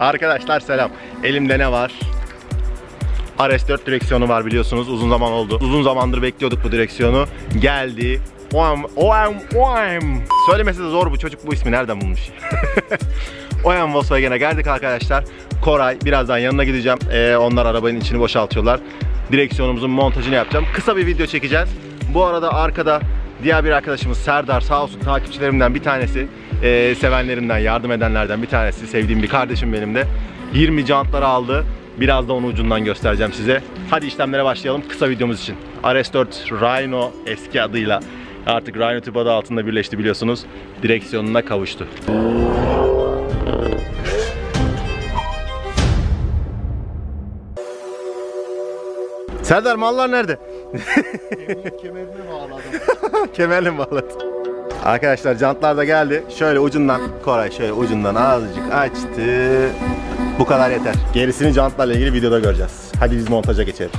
Arkadaşlar selam. Elimde ne var? RS4 direksiyonu var biliyorsunuz. Uzun zaman oldu. Uzun zamandır bekliyorduk bu direksiyonu. Geldi. Söylemesi de zor bu çocuk, bu ismi nereden bulmuş? OEM Volkswagen'e geldik arkadaşlar. Koray, birazdan yanına gideceğim. Onlar arabanın içini boşaltıyorlar. Direksiyonumuzun montajını yapacağım. Kısa bir video çekeceğiz. Bu arada arkada diğer bir arkadaşımız Serdar, sağ olsun, takipçilerimden bir tanesi. Sevenlerimden, yardım edenlerden bir tanesi. Sevdiğim bir kardeşim benim de. 20 jantları aldı. Biraz da onu ucundan göstereceğim size. Hadi işlemlere başlayalım kısa videomuz için. RS4 Rhino eski adıyla artık Rhino tip adı altında birleşti biliyorsunuz. Direksiyonuna kavuştu. Serdar, mallar nerede? Kemerine bağladım. Kemerle mi bağladın? Arkadaşlar jantlar da geldi. Şöyle ucundan, Koray şöyle ucundan azıcık açtı. Bu kadar yeter. Gerisini jantlarla ilgili videoda göreceğiz. Hadi biz montaja geçelim.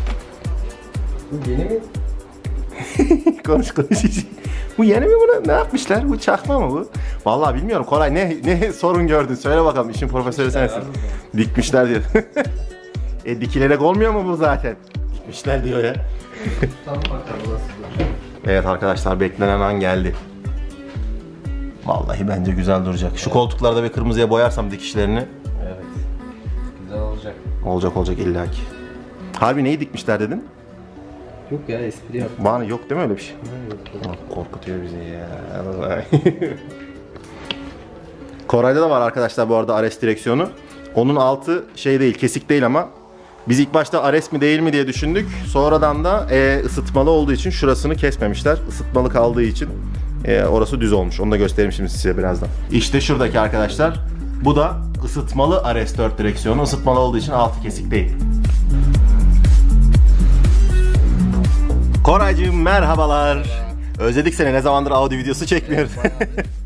Bu yeni mi? Konuş. Bu yeni mi bunu? Ne yapmışlar? Bu çakma mı bu? Vallahi bilmiyorum. Koray ne sorun gördün? Söyle bakalım. İşin profesörü sensin. Dikmişler diyor. Dikilerek olmuyor mu bu zaten? Dikmişler diyor ya. Tam bakalım. Evet arkadaşlar, beklenen an geldi. Vallahi bence güzel duracak. Şu koltuklarda bir kırmızıya boyarsam dikişlerini. Evet. Güzel olacak. Olacak illaki. Harbi neyi dikmişler dedin? Yok ya, espri yap. Bana yok değil mi öyle bir şey? Yok. Korkutuyor bizi ya. Koray'da da var arkadaşlar bu arada RS direksiyonu. Onun altı şey değil, kesik değil ama biz ilk başta RS mi değil mi diye düşündük. Sonradan da ısıtmalı olduğu için şurasını kesmemişler. Isıtmalı kaldığı için orası düz olmuş. Onu da göstereyim şimdi size birazdan. İşte şuradaki arkadaşlar. Bu da ısıtmalı RS4 direksiyonu. Isıtmalı olduğu için altı kesik değil. Koraycığım merhabalar. Özledik seni. Ne zamandır audio videosu çekmiyoruz.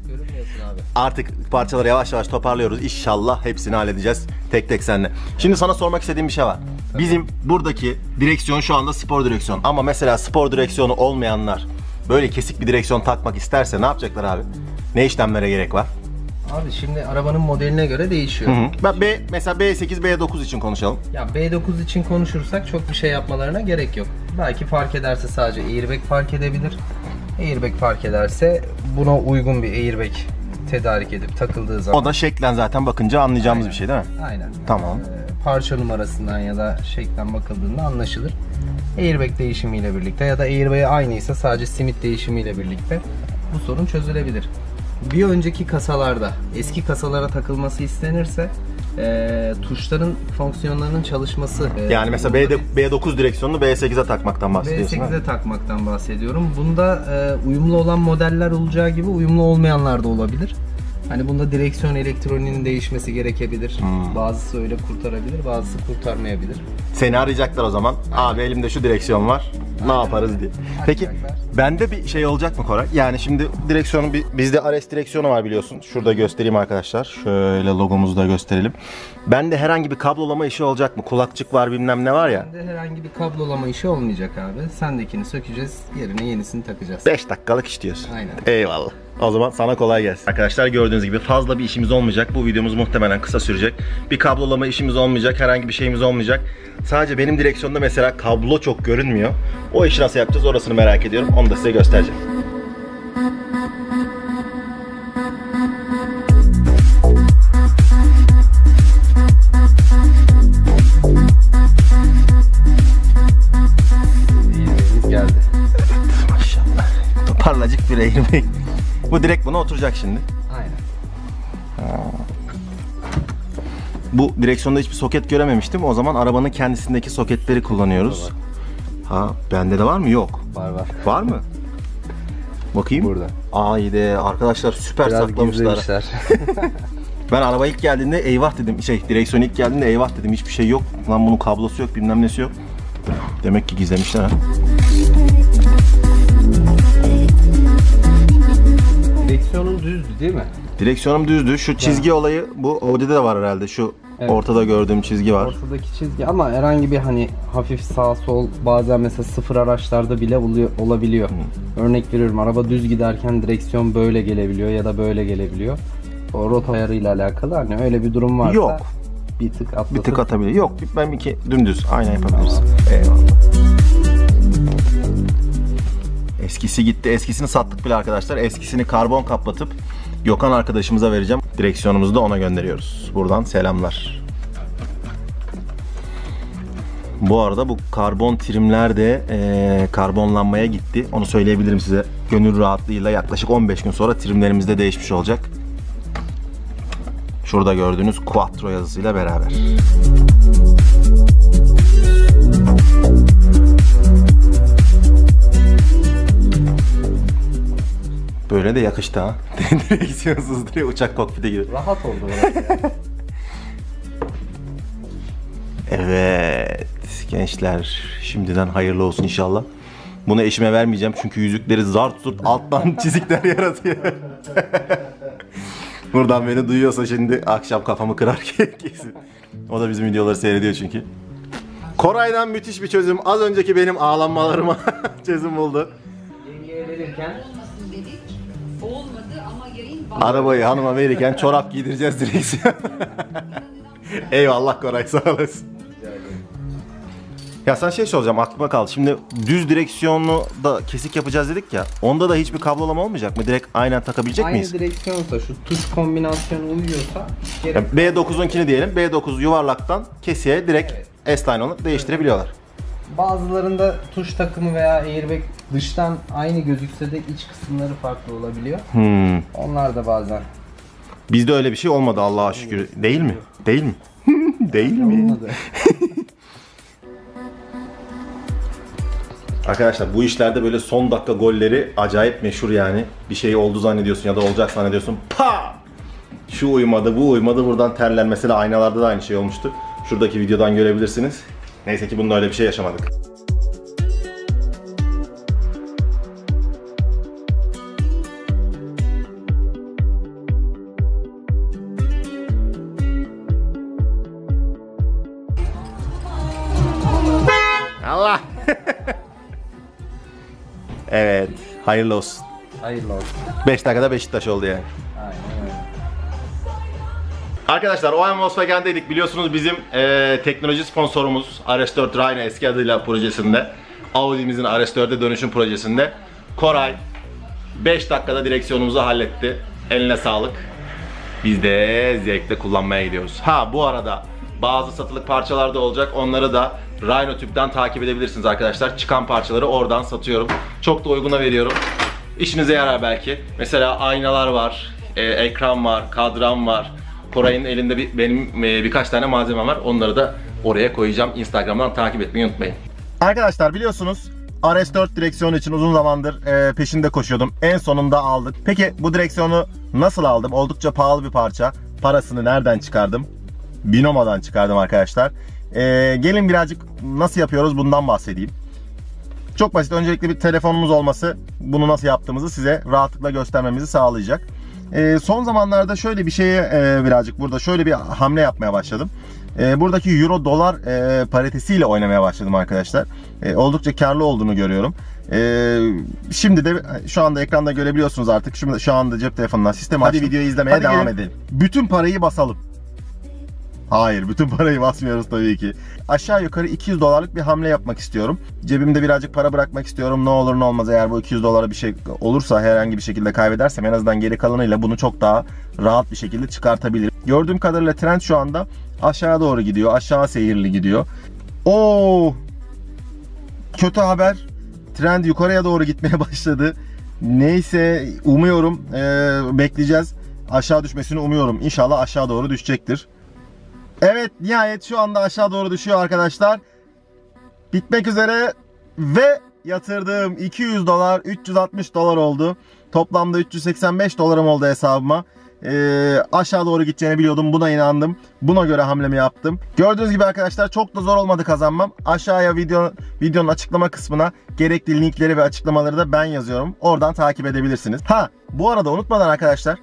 Görünmüyorsun abi. Artık parçaları yavaş yavaş toparlıyoruz. İnşallah hepsini halledeceğiz tek tek seninle. Şimdi sana sormak istediğim bir şey var. Bizim buradaki direksiyon şu anda spor direksiyon. Ama mesela spor direksiyonu olmayanlar böyle kesik bir direksiyon takmak isterse ne yapacaklar abi? Ne işlemlere gerek var? Abi şimdi arabanın modeline göre değişiyor. Ben mesela B8, B9 için konuşalım. Ya B9 için konuşursak çok bir şey yapmalarına gerek yok. Belki fark ederse sadece airbag fark edebilir. Airbag fark ederse buna uygun bir airbag tedarik edip takıldığı zaman. O da şeklen zaten bakınca anlayacağımız Aynen. bir şey değil mi? Aynen. Tamam. Parça numarasından ya da şeklen bakıldığında anlaşılır. Airbag değişimiyle birlikte ya da airbag aynıysa sadece simit değişimiyle birlikte bu sorun çözülebilir. Bir önceki kasalarda eski kasalara takılması istenirse tuşların fonksiyonlarının çalışması. Yani mesela B9 direksiyonunu B8'e takmaktan bahsediyorsun. B8'e takmaktan bahsediyorum. Bunda uyumlu olan modeller olacağı gibi uyumlu olmayanlar da olabilir. Hani bunda direksiyon elektroniğinin değişmesi gerekebilir. Bazısı öyle kurtarabilir, bazısı kurtarmayabilir. Seni arayacaklar o zaman. Abi elimde şu direksiyon var. Ne yaparız diye. Peki bende bir şey olacak mı Koray? Yani şimdi direksiyonu bizde RS direksiyonu var biliyorsun. Şurada göstereyim arkadaşlar. Şöyle logomuzu da gösterelim. Bende herhangi bir kablolama işi olacak mı? Kulakçık var, bilmem ne var ya. Bende herhangi bir kablolama işi olmayacak abi. Sendekini sökeceğiz, yerine yenisini takacağız. 5 dakikalık iş diyorsun. Aynen. Eyvallah. O zaman sana kolay gelsin. Arkadaşlar gördüğünüz gibi fazla bir işimiz olmayacak. Bu videomuz muhtemelen kısa sürecek. Bir kablolama işimiz olmayacak. Herhangi bir şeyimiz olmayacak. Sadece benim direksiyonda mesela kablo çok görünmüyor. O işi nasıl yapacağız orasını merak ediyorum. Onu da size göstereceğim. Airbag'imiz geldi. Maşallah. Toparlacık bir airbag. Bu direkt buna oturacak şimdi. Aynen. Bu direksiyonda hiçbir soket görememiştim. O zaman arabanın kendisindeki soketleri kullanıyoruz. Ha, bende de var mı? Yok. Var. Var mı? Bakayım. Burada. Haydi arkadaşlar süper Biraz saklamışlar. gizlemişler. Ben araba ilk geldiğinde eyvah dedim. Direksiyon ilk geldiğinde eyvah dedim. Hiçbir şey yok. Lan bunun kablosu yok, bilmem nesi yok. Demek ki gizlemişler ha. Direksiyonun düzdü değil mi? Direksiyonum düzdü. Şu çizgi olayı bu Audi'de de var herhalde. Şu evet. Ortada gördüğüm çizgi var. Ortadaki çizgi ama herhangi bir hani hafif sağ sol bazen mesela sıfır araçlarda bile olabiliyor. Örnek veriyorum, araba düz giderken direksiyon böyle gelebiliyor ya da böyle gelebiliyor. O rota ayarıyla alakalı hani öyle bir durum varsa. Yok. Bir tık atlatıp. Bir tık atabilir. Yok, ben iki dümdüz aynen yapabiliriz. Eyvallah. Eskisi gitti. Eskisini sattık bile arkadaşlar. Eskisini karbon kaplatıp Gökhan arkadaşımıza vereceğim. Direksiyonumuzu da ona gönderiyoruz. Buradan selamlar. Bu arada bu karbon trimler de karbonlanmaya gitti. Onu söyleyebilirim size. Gönül rahatlığıyla yaklaşık 15 gün sonra trimlerimiz de değişmiş olacak. Şurada gördüğünüz Quattro yazısıyla beraber. Böyle de yakıştı ha. Direksiyonsuz diye uçak kokpite gibi. Rahat oldu orası. Evet gençler, şimdiden hayırlı olsun inşallah. Bunu eşime vermeyeceğim çünkü yüzükleri zart zurt alttan çizikler yaratıyor. Buradan beni duyuyorsa şimdi akşam kafamı kırar kesin. O da bizim videoları seyrediyor çünkü. Koray'dan müthiş bir çözüm. Az önceki benim ağlanmalarıma çözüm buldu. Yengeye verirken olmadı ama yayın Arabayı hanıma verirken çorap giydireceğiz direksiyon. Eyvallah Koray, sağ olasın. Ya sen şey soracağım, aklıma kaldı. Şimdi düz direksiyonlu da kesik yapacağız dedik ya. Onda da hiçbir kablolama olmayacak mı? Direkt aynen takabilecek aynı miyiz? direksiyonsa, şu tuş kombinasyonu uyuyorsa Yani B9'unkini diyelim. B9 yuvarlaktan kesiğe direkt S-Line onu değiştirebiliyorlar. bazılarında tuş takımı veya airbag dıştan aynı gözükse de iç kısımları farklı olabiliyor. Onlar da bazen. Bizde öyle bir şey olmadı Allah'a şükür. Değil mi? Değil mi? Değil mi? Olmadı. Arkadaşlar bu işlerde böyle son dakika golleri acayip meşhur yani. Bir şey oldu zannediyorsun ya da olacak zannediyorsun. Pa! Şu uymadı, bu uymadı. Buradan terler. Mesela aynalarda da aynı şey olmuştu. Şuradaki videodan görebilirsiniz. Neyse ki bunda öyle bir şey yaşamadık. Allah! Evet, hayırlı olsun. Hayırlı olsun. 5 dakikada Beşiktaş oldu yani. Aynen öyle. Arkadaşlar OM Volkswagen'deydik. Biliyorsunuz bizim teknoloji sponsorumuz RS4 Rhino eski adıyla projesinde. Audi'mizin RS4'e dönüşüm projesinde. Koray 5 dakikada direksiyonumuzu halletti. Eline sağlık. Biz de zevkle kullanmaya gidiyoruz. Ha bu arada bazı satılık parçalar da olacak. Onları da Rhino Tüp'ten takip edebilirsiniz arkadaşlar. Çıkan parçaları oradan satıyorum. Çok da uyguna veriyorum. İşinize yarar belki. Mesela aynalar var, ekran var, kadran var. Koray'ın elinde benim birkaç tane malzemem var. Onları da oraya koyacağım. Instagram'dan takip etmeyi unutmayın. Arkadaşlar biliyorsunuz RS4 direksiyonu için uzun zamandır peşinde koşuyordum. En sonunda aldık. Peki bu direksiyonu nasıl aldım? Oldukça pahalı bir parça. Parasını nereden çıkardım? Binoma'dan çıkardım arkadaşlar. Gelin birazcık nasıl yapıyoruz bundan bahsedeyim. Çok basit. Öncelikle bir telefonumuz olması bunu nasıl yaptığımızı size rahatlıkla göstermemizi sağlayacak. Son zamanlarda şöyle bir şeye birazcık burada şöyle bir hamle yapmaya başladım. Buradaki euro dolar paritesiyle oynamaya başladım arkadaşlar. Oldukça karlı olduğunu görüyorum. Şimdi de şu anda ekranda görebiliyorsunuz artık. Şu anda cep telefonundan sistemi açtım. Hadi videoyu izlemeye devam edelim. Bütün parayı basalım. Hayır, bütün parayı basmıyoruz tabii ki. Aşağı yukarı 200 dolarlık bir hamle yapmak istiyorum. Cebimde birazcık para bırakmak istiyorum. Ne olur ne olmaz eğer bu 200 dolara bir şey olursa, herhangi bir şekilde kaybedersem en azından geri kalanıyla bunu çok daha rahat bir şekilde çıkartabilirim. Gördüğüm kadarıyla trend şu anda aşağı doğru gidiyor. Aşağı seyirli gidiyor. Oo! Kötü haber. Trend yukarıya doğru gitmeye başladı. Neyse umuyorum bekleyeceğiz. Aşağı düşmesini umuyorum. İnşallah aşağı doğru düşecektir. Evet, nihayet şu anda aşağı doğru düşüyor arkadaşlar. Bitmek üzere ve yatırdığım 200 dolar 360 dolar oldu. Toplamda 385 dolarım oldu hesabıma. Aşağı doğru gideceğini biliyordum. Buna inandım. Buna göre hamlemi yaptım. Gördüğünüz gibi arkadaşlar çok da zor olmadı kazanmam. Aşağıya videonun açıklama kısmına gerekli linkleri ve açıklamaları da ben yazıyorum. Oradan takip edebilirsiniz. Ha bu arada unutmadan arkadaşlar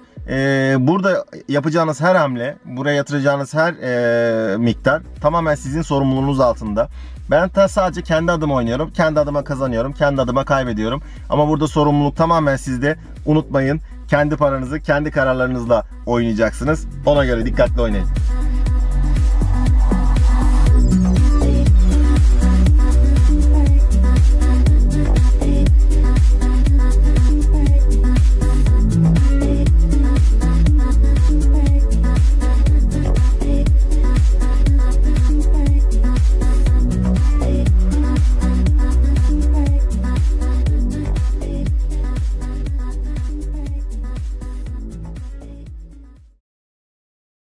burada yapacağınız her hamle, buraya yatıracağınız her miktar tamamen sizin sorumluluğunuz altında. Ben sadece kendi adıma oynuyorum, kendi adıma kazanıyorum, kendi adıma kaybediyorum. Ama burada sorumluluk tamamen sizde. Unutmayın, kendi paranızı kendi kararlarınızla oynayacaksınız. Ona göre dikkatli oynayın.